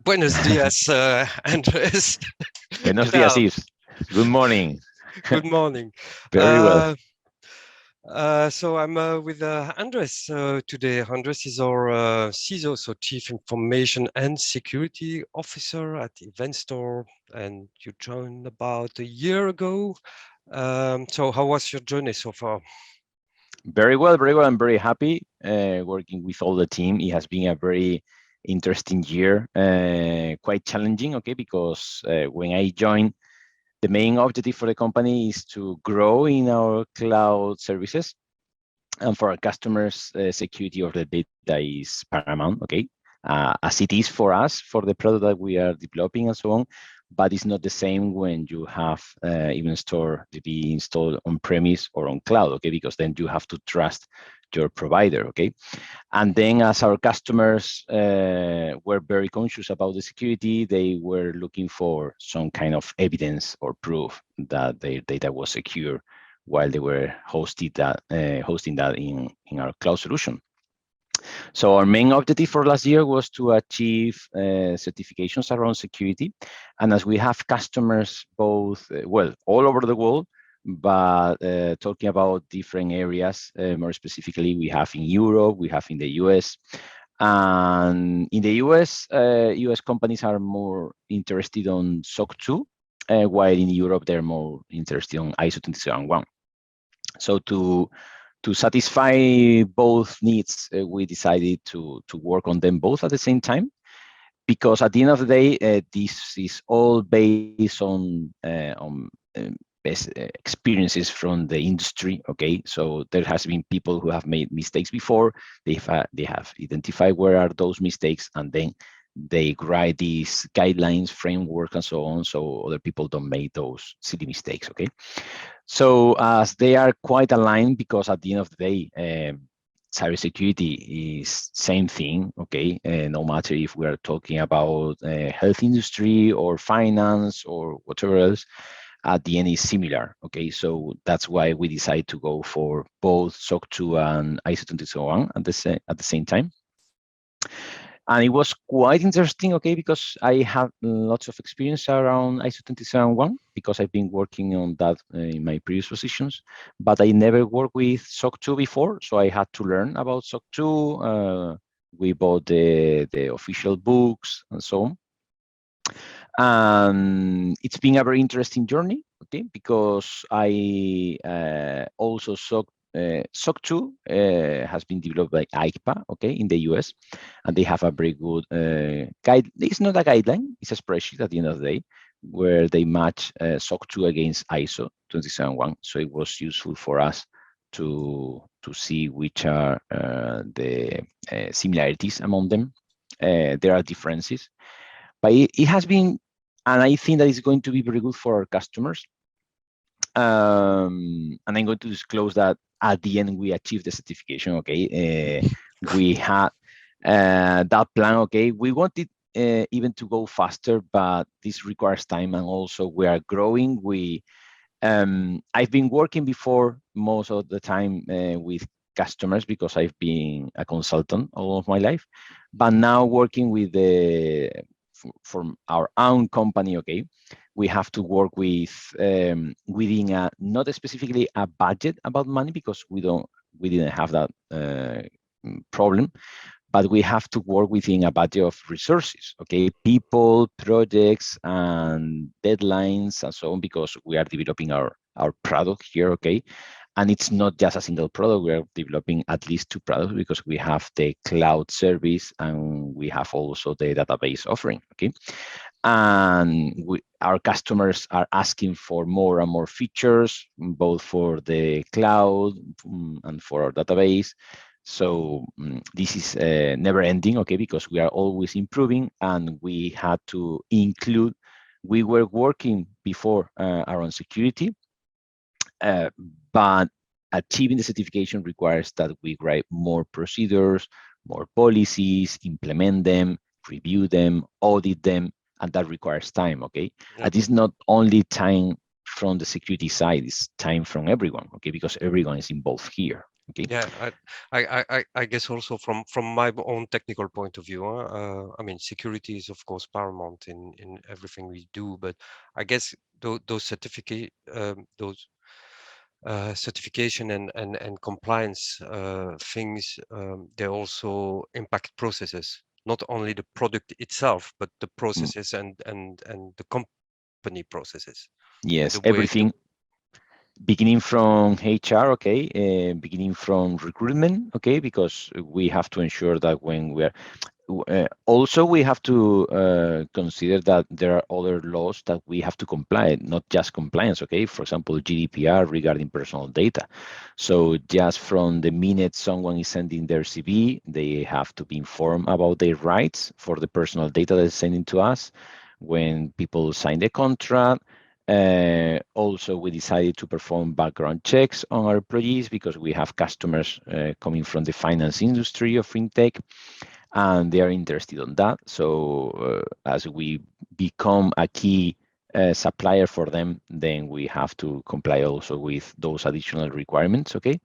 Buenos dias, Andres. Buenos ¿Qué días, tal? Yves. Good morning. Good morning. Very well. So I'm with Andres today. Andres is our CISO, so Chief Information and Security Officer at EventStore, and you joined about a year ago. So how was your journey so far? Very well, very well. I'm very happy working with all the team. It has been a very interesting year, quite challenging, okay, because when I joined, the main objective for the company is to grow in our cloud services. And for our customers, security of the data is paramount, okay? As it is for us, for the product that we are developing and so on, but it's not the same when you have EventStoreDB installed on premise or on cloud, okay? Because then you have to trust your provider, okay? And then as our customers were very conscious about the security, they were looking for some kind of evidence or proof that their data was secure while they were hosting that in our cloud solution. So our main objective for last year was to achieve certifications around security. And as we have customers both, all over the world, but talking about different areas, more specifically, we have in Europe, we have in the US. And in the US companies are more interested on SOC 2, while in Europe, they're more interested on ISO 27001. So to satisfy both needs, we decided to work on them both at the same time, because at the end of the day, this is all based on best experiences from the industry. Okay, so there has been people who have made mistakes before. They have identified where are those mistakes, and then they write these guidelines, framework, and so on, so other people don't make those silly mistakes. Okay. So as they are quite aligned, because at the end of the day, cybersecurity is same thing, okay? No matter if we are talking about health industry or finance or whatever else, at the end is similar, okay? So that's why we decide to go for both SOC 2 and ISO 27001 at the same time. And it was quite interesting, okay, because I have lots of experience around ISO 27001 because I've been working on that in my previous positions, but I never worked with SOC 2 before, so I had to learn about SOC 2. We bought the official books and so on. And it's been a very interesting journey, okay, because I also SOC 2 has been developed by ICPA, okay, in the US, and they have a very good guide. It's not a guideline, it's a spreadsheet at the end of the day, where they match SOC 2 against ISO 27001. So it was useful for us to see which are the similarities among them. There are differences, but it has been, and I think that it's going to be very good for our customers. And I'm going to disclose that at the end we achieved the certification. Okay, we had that plan. Okay, we wanted even to go faster, but this requires time, and also we are growing. I've been working before most of the time with customers because I've been a consultant all of my life, but now working with from our own company, okay, we have to work with within not specifically a budget about money, because we didn't have that problem, but we have to work within a budget of resources, okay, people, projects, and deadlines, and so on, because we are developing our product here, okay. And it's not just a single product. We are developing at least two products, because we have the cloud service and we have also the database offering, okay? And our customers are asking for more and more features, both for the cloud and for our database. So this is never ending, okay, because we are always improving, and we had to include, we were working before around security, but achieving the certification requires that we write more procedures, more policies, implement them, review them, audit them, and that requires time, okay? Yeah. And it's not only time from the security side, it's time from everyone, okay? Because everyone is involved here. Okay. Yeah, I guess also from my own technical point of view, I mean, security is of course paramount in everything we do, but I guess those those certification and compliance things, they also impact processes, not only the product itself, but the Mm, processes and the company processes, and the yes, way the everything beginning from HR, okay, beginning from recruitment, okay, because we have to ensure that when we are also we have to consider that there are other laws that we have to comply, not just compliance, okay, for example GDPR regarding personal data. So just from the minute someone is sending their CV, they have to be informed about their rights for the personal data they're sending to us. When people sign the contract, also we decided to perform background checks on our employees because we have customers coming from the finance industry of fintech, and they are interested on that. So as we become a key supplier for them, then we have to comply also with those additional requirements. Okay.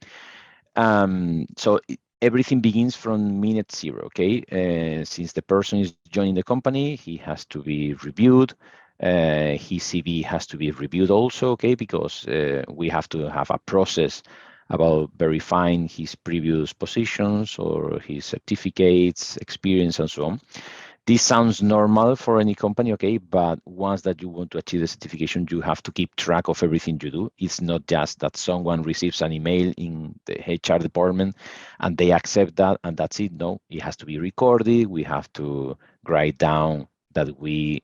So everything begins from minute zero. Okay. Since the person is joining the company, he has to be reviewed. His CV has to be reviewed also. Okay, because we have to have a process about verifying his previous positions or his certificates, experience, and so on. This sounds normal for any company, okay, but once that you want to achieve the certification, you have to keep track of everything you do. It's not just that someone receives an email in the HR department and they accept that and that's it. No, it has to be recorded. We have to write down that we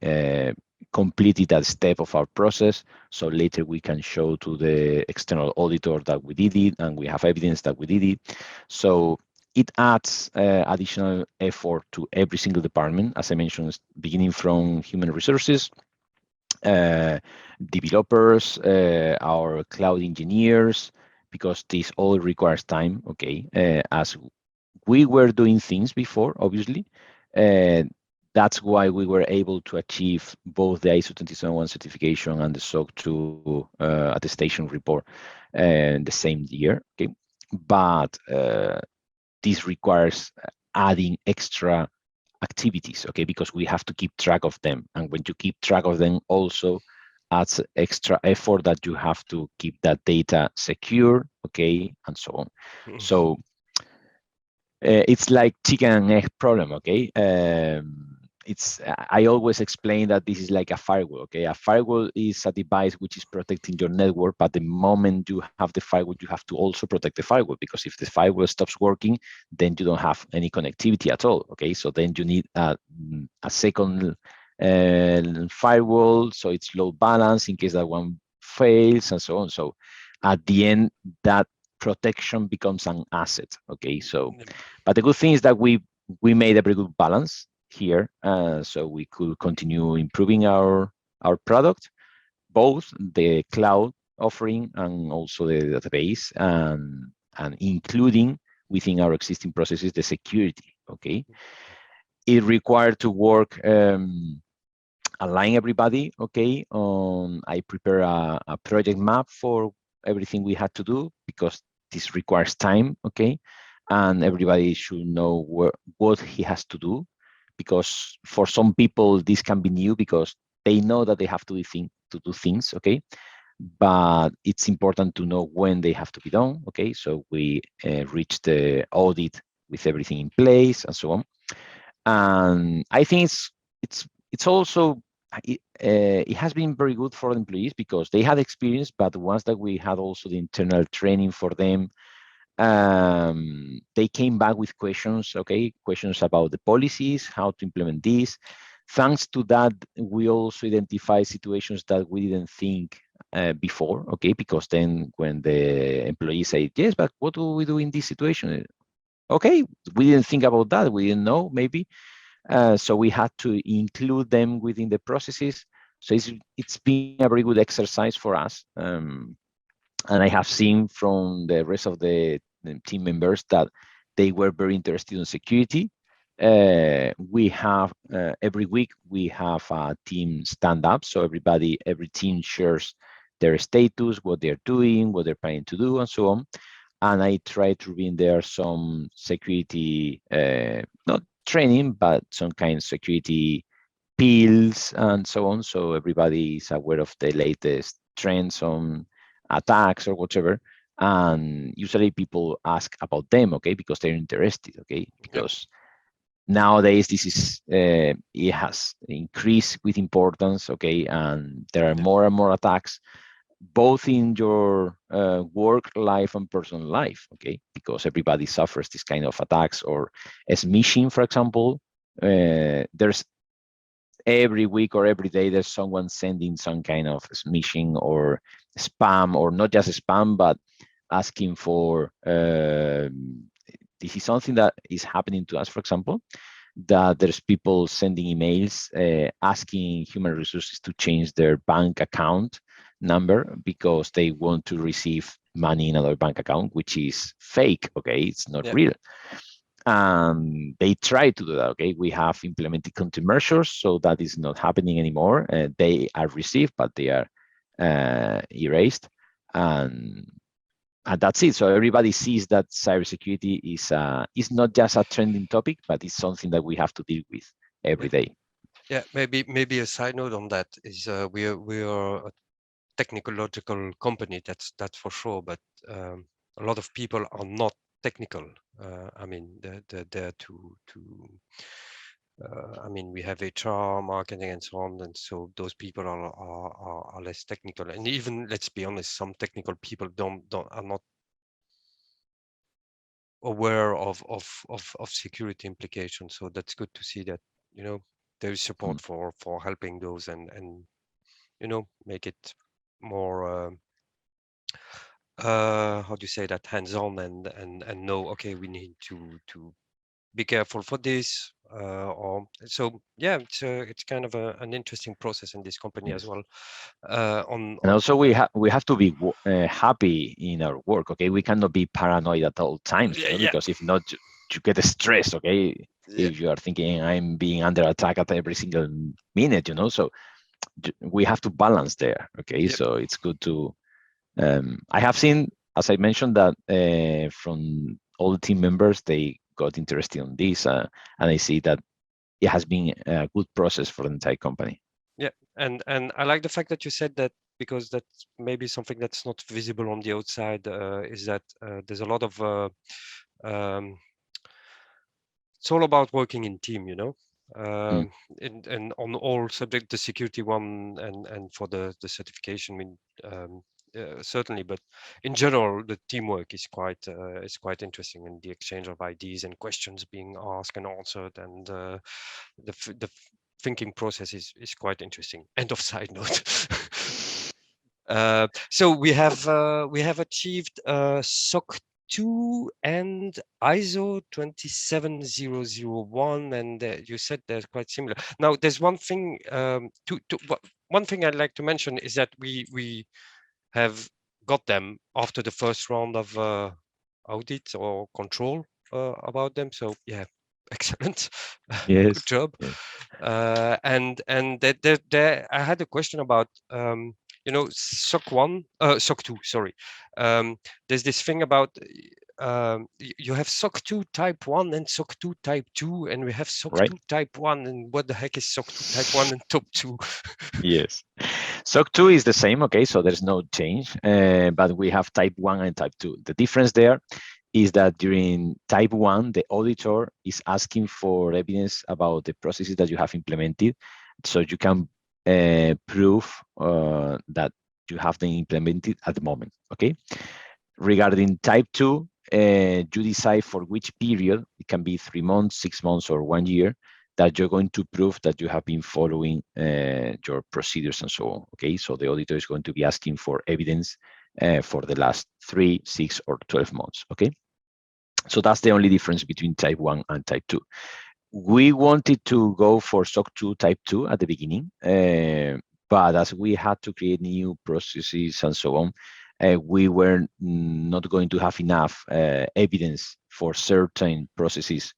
completed that step of our process. So later we can show to the external auditor that we did it and we have evidence that we did it. So it adds additional effort to every single department, as I mentioned, beginning from human resources, uh, developers, our cloud engineers, because this all requires time. Okay, as we were doing things before, obviously. Uh, that's why we were able to achieve both the ISO 27001 certification and the SOC 2 attestation report the same year. Okay, but this requires adding extra activities, okay, because we have to keep track of them. And when you keep track of them, also adds extra effort that you have to keep that data secure, okay, and so on. So it's like chicken and egg problem, okay? It's I always explain that this is like a firewall, okay? A firewall is a device which is protecting your network, but the moment you have the firewall, you have to also protect the firewall, because if the firewall stops working, then you don't have any connectivity at all, okay? So then you need a second firewall, so it's load balance in case that one fails and so on. So at the end, that protection becomes an asset, okay? So but the good thing is that we made a very good balance here, so we could continue improving our product, both the cloud offering and also the database, and including within our existing processes the security. Okay, it required to work. Align everybody. Okay, I prepare a project map for everything we had to do because this requires time. Okay, and everybody should know what he has to do, because for some people this can be new because they know that they have to do things. Okay, but it's important to know when they have to be done. Okay, so we reach the audit with everything in place and so on. And I think it's also it has been very good for the employees because they had experience, but once that we had also the internal training for them, they came back with questions. Okay, questions about the policies, how to implement this. Thanks to that, we also identify situations that we didn't think before. Okay, because then when the employees say yes, but what do we do in this situation? Okay, we didn't think about that, we didn't know maybe. So we had to include them within the processes. So it's been a very good exercise for us. And I have seen from the rest of the team members that they were very interested in security. We have every week we have a team stand up, so every team shares their status, what they're doing, what they're planning to do, and so on. and I try to bring there some security, not training, but some kind of security pills and so on, so everybody is aware of the latest trends on attacks or whatever. And usually people ask about them, okay, because they're interested, okay, because nowadays this is it has increased with importance, okay, and there are more and more attacks both in your work life and personal life, okay, because everybody suffers this kind of attacks. Or smishing, for example, there's every week or every day there's someone sending some kind of smishing or spam, or not just spam, but asking for this is something that is happening to us, for example, that there's people sending emails asking human resources to change their bank account number because they want to receive money in another bank account, which is fake, okay, it's not real. They try to do that, okay. We have implemented countermeasures so that is not happening anymore. They are received, but they are erased, and that's it. So everybody sees that cybersecurity is not just a trending topic, but it's something that we have to deal with every day. Yeah, maybe a side note on that is we are a technological company, that's for sure, but a lot of people are not technical. I mean, they're there to I mean, we have HR, marketing, and so on, and so those people are less technical. And even, let's be honest, some technical people are not aware of security implications. So that's good to see that, you know, there is support for helping those and you know, make it more how do you say that, hands-on, and know, okay, we need to be careful for this, or so. Yeah, it's kind of an interesting process in this company as well. And also we have to be happy in our work, okay. We cannot be paranoid at all times, you know, because if not, you get stressed, okay. If you are thinking I'm being under attack at every single minute, you know, so we have to balance there, okay. So it's good to I have seen, as I mentioned, that from all the team members, they got interested in this, and I see that it has been a good process for the entire company. Yeah, and I like the fact that you said that, because that's maybe something that's not visible on the outside, is that there's a lot of it's all about working in team, you know. And on all subject, the security one, and for the certification, I mean, certainly, but in general, the teamwork is quite interesting, and the exchange of ideas and questions being asked and answered, and the thinking process is quite interesting. End of side note. So we have achieved SOC 2 and ISO 27001, and you said they're quite similar. Now, there's one thing one thing I'd like to mention is that we have got them after the first round of audit or control about them. So yeah, excellent. Yes. Good job. Yes. And there I had a question about you know, SOC 2, sorry. There's this thing about you have SOC 2 type 1 and SOC 2 type 2, and we have SOC 2 type 1, and what the heck is SOC 2 type 1 and top 2? Yes. SOC 2 is the same, okay, so there's no change, but we have type 1 and type 2. The difference there is that during type 1, the auditor is asking for evidence about the processes that you have implemented, so you can prove that you have them implemented at the moment, okay? Regarding type 2, you decide for which period, it can be 3 months, 6 months, or 1 year, that you're going to prove that you have been following your procedures and so on, okay? So the auditor is going to be asking for evidence for the last 3, 6, or 12 months, okay? So that's the only difference between type 1 and type 2. We wanted to go for SOC 2 type 2 at the beginning, but as we had to create new processes and so on, we were not going to have enough evidence for certain processes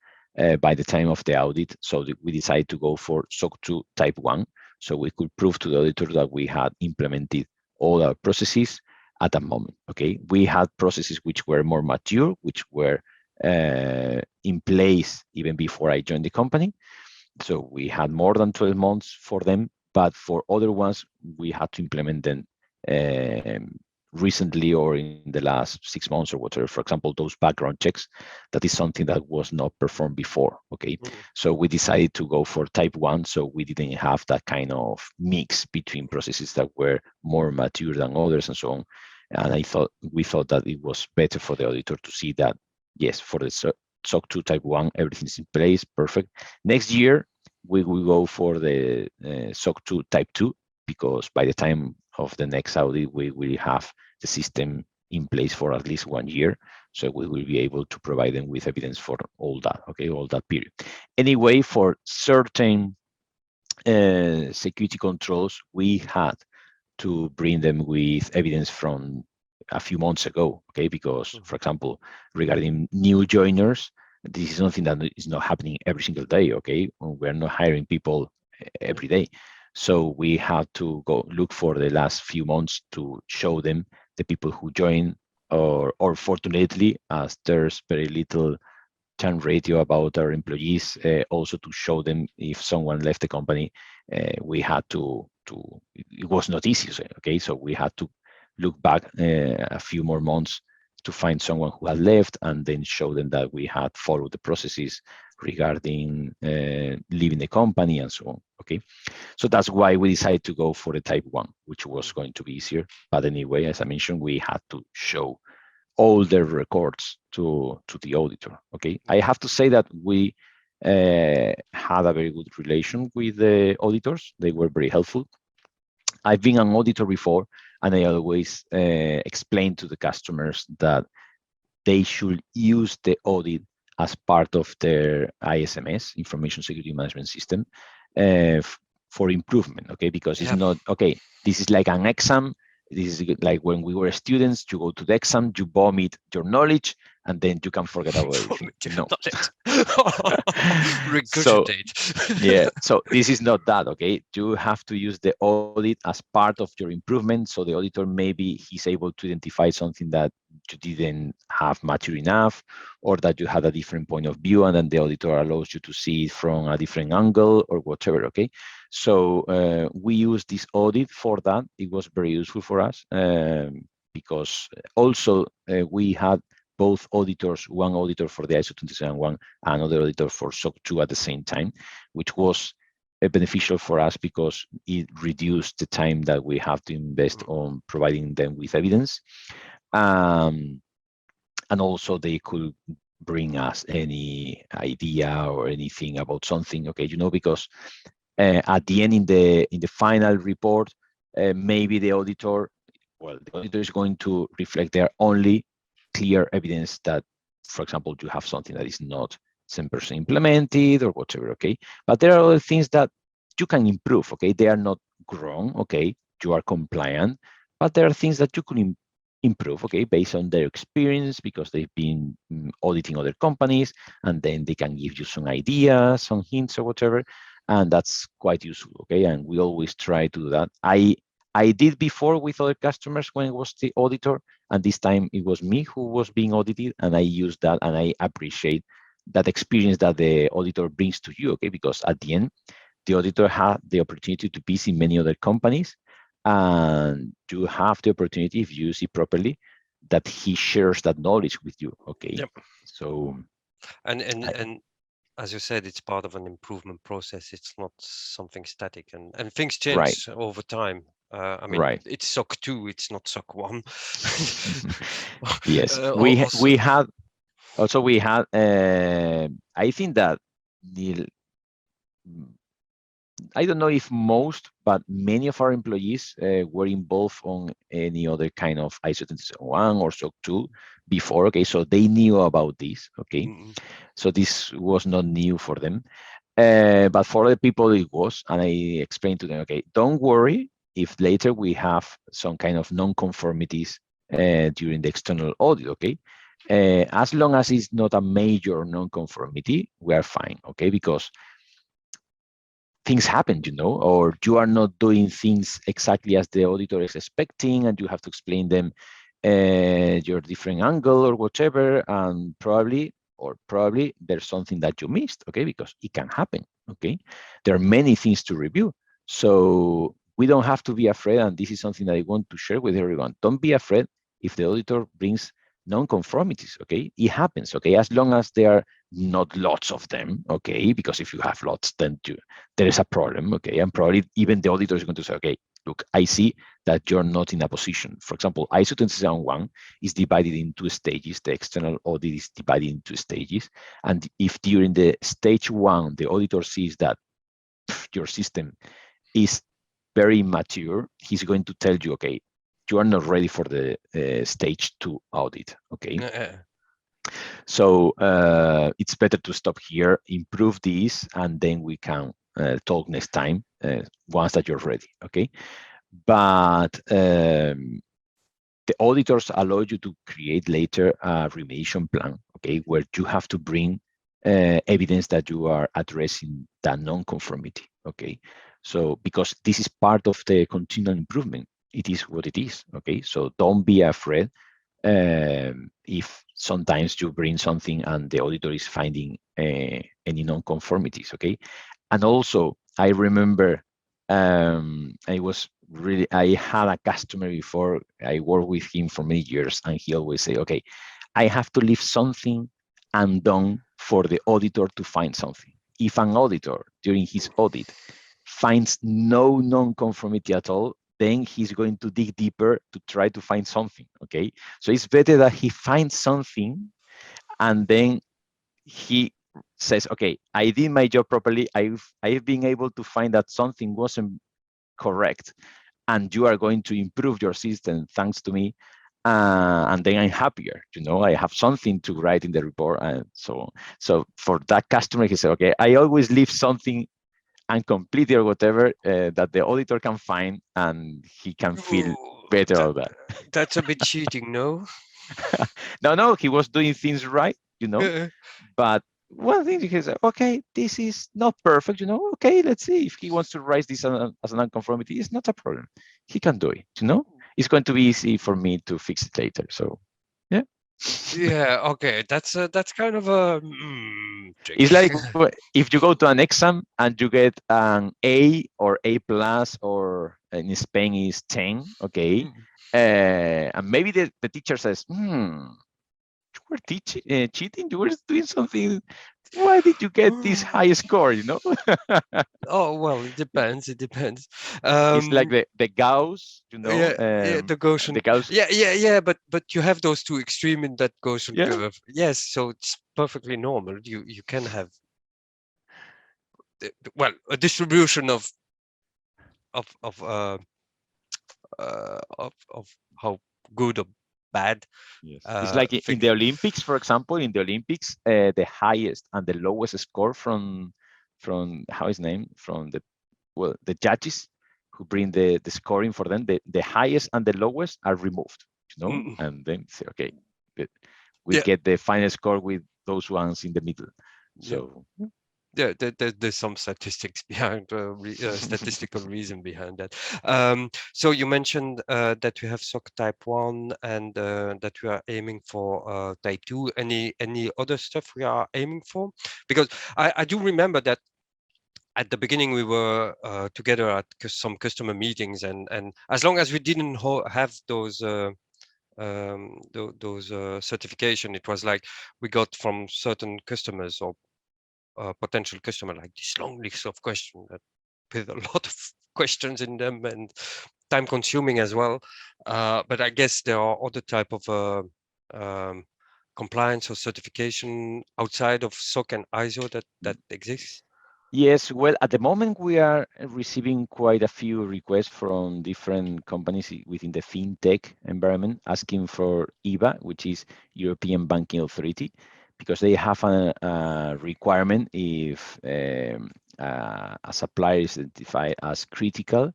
by the time of the audit. So we decided to go for SOC 2 type 1, so we could prove to the auditor that we had implemented all our processes at that moment. Okay, we had processes which were more mature, which were in place even before I joined the company. So we had more than 12 months for them, but for other ones, we had to implement them recently or in the last 6 months or whatever. For example, those background checks, that is something that was not performed before. Okay, so we decided to go for type 1, so we didn't have that kind of mix between processes that were more mature than others and so on. And we thought that it was better for the auditor to see that, yes, for the SOC 2 type 1, everything's in place, perfect. Next year, we will go for the SOC 2 type 2, because by the time of the next audit, we will have the system in place for at least 1 year. So we will be able to provide them with evidence for all that, okay, all that period. Anyway, for certain security controls, we had to bring them with evidence from a few months ago, okay? Because, for example, regarding new joiners, this is something that is not happening every single day, okay? We're not hiring people every day. So we have to go look for the last few months to show them the people who join, or fortunately, as there's very little churn ratio about our employees, also to show them if someone left the company, we had to it was not easy, okay? So we had to look back a few more months to find someone who had left, and then show them that we had followed the processes regarding leaving the company and so on, okay? So that's why we decided to go for the type 1, which was going to be easier. But anyway, as I mentioned, we had to show all their records to the auditor. Okay, I have to say that we had a very good relation with the auditors. They were very helpful. I've been an auditor before, and I always explain to the customers that they should use the audit as part of their ISMS, Information Security Management System, for improvement, okay? Because it's not, okay, this is like an exam. This is like when we were students, you go to the exam, you vomit your knowledge, and then you can forget about everything. No. Regurgitate. Yeah, so this is not that, okay? You have to use the audit as part of your improvement. So the auditor, maybe he's able to identify something that you didn't have mature enough, or that you had a different point of view, and then the auditor allows you to see it from a different angle or whatever, okay? So we use this audit for that. It was very useful for us, because also we had both auditors, one auditor for the ISO 27001 and another auditor for SOC 2 at the same time, which was beneficial for us because it reduced the time that we have to invest on providing them with evidence. And also they could bring us any idea or anything about something, okay, you know, because at the end, in the final report, maybe the auditor is going to reflect their only clear evidence that, for example, you have something that is not 100% implemented or whatever, okay? But there are other things that you can improve, okay? They are not wrong, okay? You are compliant, but there are things that you can improve, okay, based on their experience, because they've been auditing other companies, and then they can give you some ideas, some hints or whatever, and that's quite useful, okay? And we always try to do that. I did before with other customers when it was the auditor, and this time it was me who was being audited, and I used that, and I appreciate that experience that the auditor brings to you, okay? Because at the end, the auditor had the opportunity to visit many other companies, and you have the opportunity, if you use it properly, that he shares that knowledge with you, okay? Yep. So, and as you said, it's part of an improvement process. It's not something static, and things change over time. I mean, it's SOC 2, it's not SOC 1. Yes, we had I think that I don't know if most, but many of our employees were involved on any other kind of ISO 27001 or SOC 2 before, okay? So they knew about this, okay? So this was not new for them. But for other people, it was, and I explained to them, okay, don't worry if later we have some kind of non-conformities during the external audit, okay? As long as it's not a major non-conformity, we are fine, okay? Because things happen, or you are not doing things exactly as the auditor is expecting, and you have to explain them your different angle or whatever, and probably there's something that you missed, okay, because it can happen, okay. There are many things to review, so we don't have to be afraid, and this is something that I want to share with everyone. Don't be afraid if the auditor brings non-conformities, okay. It happens, okay, as long as there are not lots of them, okay, because if you have lots, then there is a problem, okay, and probably even the auditor is going to say, okay, look, I see that you're not in a position. For example, ISO 27001 is divided in two stages. The external audit is divided into stages. And if during the stage one, the auditor sees that your system is very mature, he's going to tell you, okay, you are not ready for the stage two audit, okay? So it's better to stop here, improve this, and then we can talk next time once that you're ready, okay? But the auditors allow you to create later a remediation plan, okay, where you have to bring evidence that you are addressing that non-conformity, okay? So because this is part of the continual improvement, it is what it is, okay? So don't be afraid if sometimes you bring something and the auditor is finding any non-conformities, okay? And also, I remember I had a customer before. I worked with him for many years, and he always say, okay, I have to leave something undone for the auditor to find something. If an auditor during his audit finds no non-conformity at all, then he's going to dig deeper to try to find something, okay? So it's better that he finds something and then he says, okay, I did my job properly. I've been able to find that something wasn't correct, and you are going to improve your system thanks to me. And then I'm happier, I have something to write in the report. And so for that customer, he said, okay, I always leave something incomplete or whatever that the auditor can find, and he can feel better of that. That's a bit cheating, no? No, he was doing things right, but one thing he said, okay, this is not perfect, okay, let's see if he wants to raise this as an unconformity. It's not a problem. He can do it, It's going to be easy for me to fix it later. So, yeah. Yeah, okay, that's kind of a trick. It's like if you go to an exam and you get an A or A plus, or in Spain is 10, okay, and maybe the teacher says, you were cheating, you were doing something. Why did you get this high score, Oh, well, it depends. It's like the Gauss, Yeah, the Gaussian. the Gauss. Yeah. But you have those two extreme in that Gaussian Yeah. curve. Yes, so it's perfectly normal. You can have well a distribution of how good or bad. Yes. It's like in the Olympics, for example. In the Olympics, the highest and the lowest score from how is name from the judges who bring the scoring for them. The highest and the lowest are removed, and then say, okay, we get the final score with those ones in the middle. So. Yeah, there's some statistics behind statistical reason behind that. So you mentioned that you have SOC type 1 and that we are aiming for type 2. Any other stuff we are aiming for? Because I do remember that at the beginning we were together at some customer meetings, and as long as we didn't have those certification, it was like we got from certain customers or potential customer like this long list of questions that with a lot of questions in them and time consuming as well. But I guess there are other type of compliance or certification outside of SOC and ISO that exists. Yes, well, at the moment we are receiving quite a few requests from different companies within the fintech environment asking for EBA, which is European Banking Authority, because they have a requirement if a supplier is identified as critical,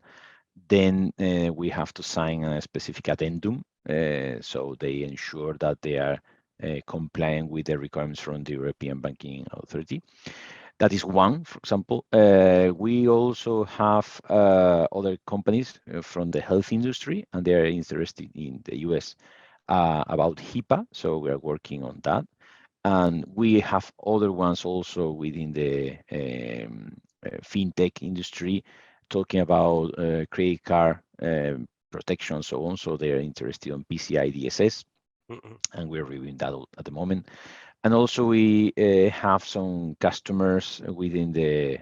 then we have to sign a specific addendum, so they ensure that they are compliant with the requirements from the European Banking Authority. That is one, for example. We also have other companies from the health industry, and they are interested in the US about HIPAA, so we are working on that. And we have other ones also within the fintech industry talking about credit card protection and so on. So they are interested in PCI DSS, Mm-mm. and we're reviewing that at the moment. And also we have some customers within the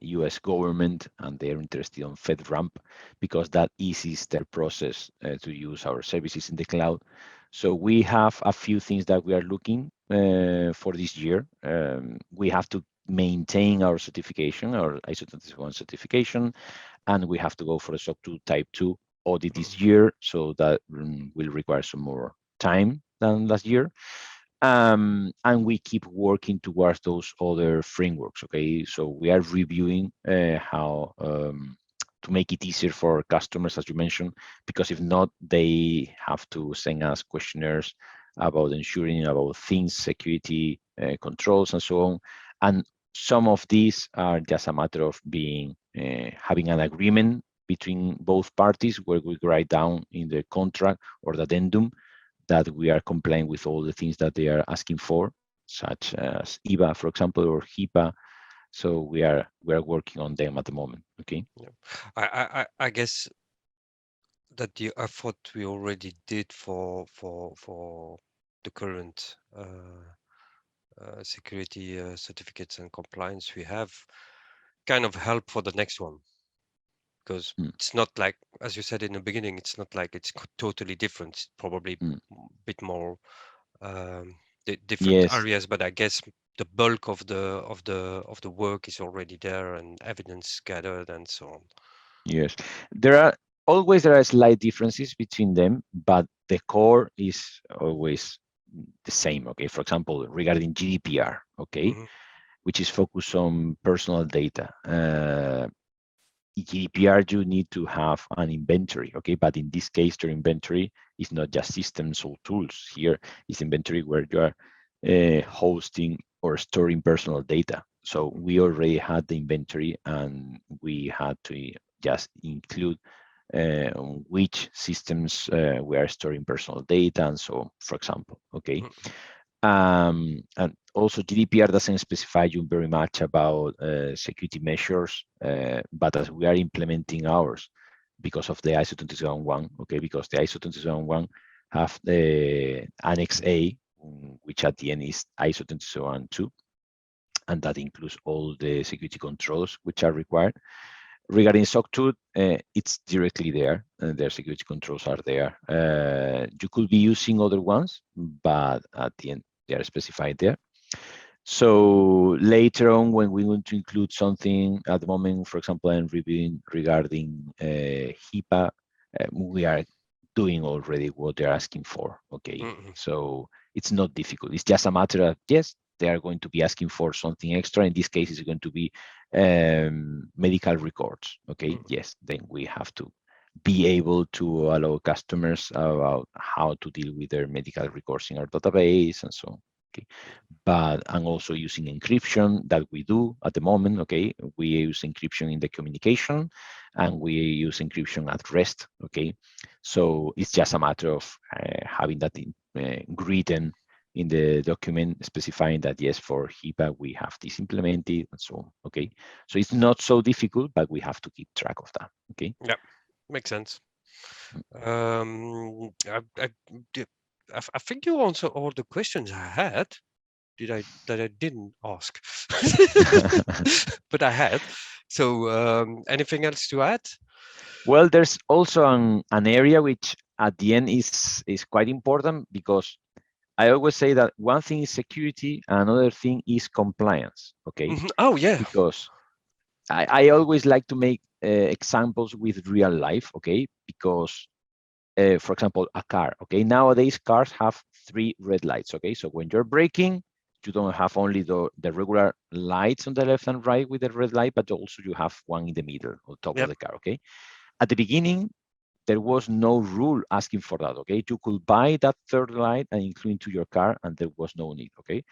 US government, and they're interested on FedRAMP because that eases their process to use our services in the cloud. So we have a few things that we are looking for this year. We have to maintain our certification, our ISO 27001 certification, and we have to go for a SOC 2 Type 2 audit this year. So that will require some more time than last year. And we keep working towards those other frameworks. Okay, so we are reviewing how to make it easier for customers, as you mentioned, because if not, they have to send us questionnaires about ensuring about things, security controls, and so on. And some of these are just a matter of being having an agreement between both parties where we write down in the contract or the addendum that we are complying with all the things that they are asking for, such as IVA, for example, or HIPAA. So we are working on them at the moment. Okay. Yeah. I guess that the effort we already did for the current security certificates and compliance we have kind of help for the next one, because Mm, it's not like, as you said in the beginning, it's not like it's totally different. It's probably mm. a bit more different Yes, areas, but I guess the bulk of the work is already there and evidence gathered and so on. yes. There are slight differences between them, but the core is always the same. Okay. For example, regarding GDPR, okay, Hmm. which is focused on personal data. GDPR, you need to have an inventory, okay? But in this case, your inventory is not just systems or tools. Here is inventory where you are hosting or storing personal data. So we already had the inventory, and we had to just include which systems we are storing personal data and so on, for example, okay? And also GDPR doesn't specify you very much about security measures, but as we are implementing ours because of the ISO 27001, okay, because the ISO 27001 have the Annex A, which at the end is ISO 27002, and that includes all the security controls which are required. Regarding SOC 2, it's directly there. Their security controls are there. You could be using other ones, but at the end, they are specified there. So later on, when we want to include something, at the moment, for example, I'm reviewing regarding HIPAA, we are doing already what they're asking for. Okay, Hmm. so it's not difficult. It's just a matter of, yes, they are going to be asking for something extra. In this case, it's going to be medical records. Okay, Hmm. yes, then we have to be able to allow customers about how to deal with their medical records in our database and so on. Okay, but I'm also using encryption that we do at the moment. Okay, we use encryption in the communication, and we use encryption at rest. Okay, so it's just a matter of having that written in the document specifying that yes, for HIPAA we have this implemented and so on. Okay, so it's not so difficult, but we have to keep track of that. Okay. Yeah, makes sense. I, did- I think you answered all the questions I had. That I didn't ask, but I had. So, anything else to add? Well, there's also an area which at the end is quite important, because I always say that one thing is security, another thing is compliance. Okay, Mhm. Oh yeah. because I always like to make examples with real life. Okay, because for example, a car. Okay, nowadays cars have 3 red lights. Okay, so when you're braking, you don't have only the regular lights on the left and right with the red light, but also you have one in the middle on top of Yep. the car. Okay, at the beginning, there was no rule asking for that. Okay, you could buy that third light and include into your car, and there was no need. Okay,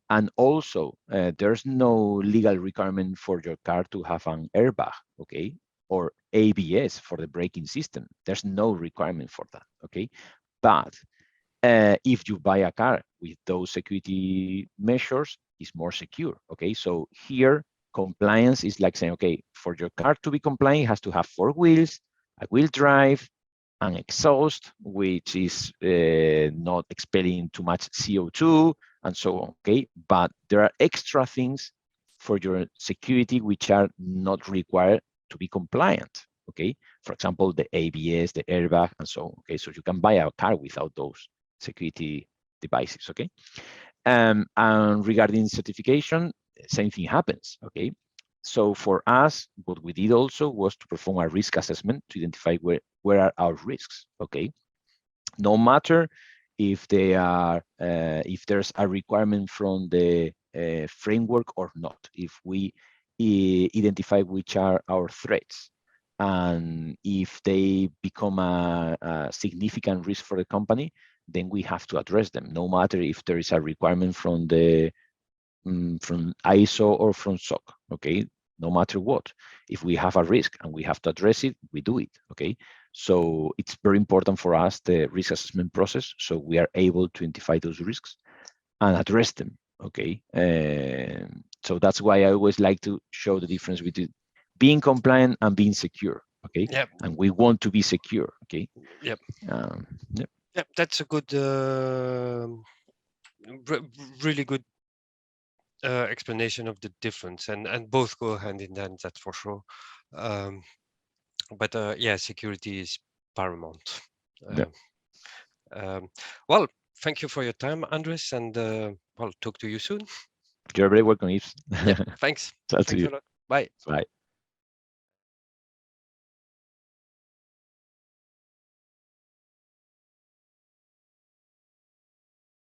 And also, there's no legal requirement for your car to have an airbag, okay, or ABS for the braking system. There's no requirement for that, okay. But if you buy a car with those security measures, it's more secure, okay. So here, compliance is like saying, okay, for your car to be compliant, it has to have 4 wheels, a wheel drive, an exhaust, which is not expelling too much CO2, and so on, okay? But there are extra things for your security which are not required to be compliant, okay? For example, the ABS, the airbag, and so on, okay? So you can buy a car without those security devices, okay? And regarding certification, same thing happens, okay? So for us, what we did also was to perform a risk assessment to identify where are our risks, okay? No matter if they are, if there's a requirement from the framework or not, if we identify which are our threats, and if they become a significant risk for the company, then we have to address them, no matter if there is a requirement from the from ISO or from SOC, okay? No matter what. If we have a risk and we have to address it, we do it, okay? So it's very important for us, the risk assessment process, so we are able to identify those risks and address them, okay? So that's why I always like to show the difference between being compliant and being secure, okay? Yep. And we want to be secure, okay? Yep. Yep. Yep. That's a good, really good explanation of the difference, and both go hand in hand. That's for sure. But yeah, security is paramount. Yep. Well, thank you for your time, Andres, and I'll talk to you soon. You're very welcome, Yves. Yeah, thanks. Talk to Thanks you. a lot. Bye. Bye.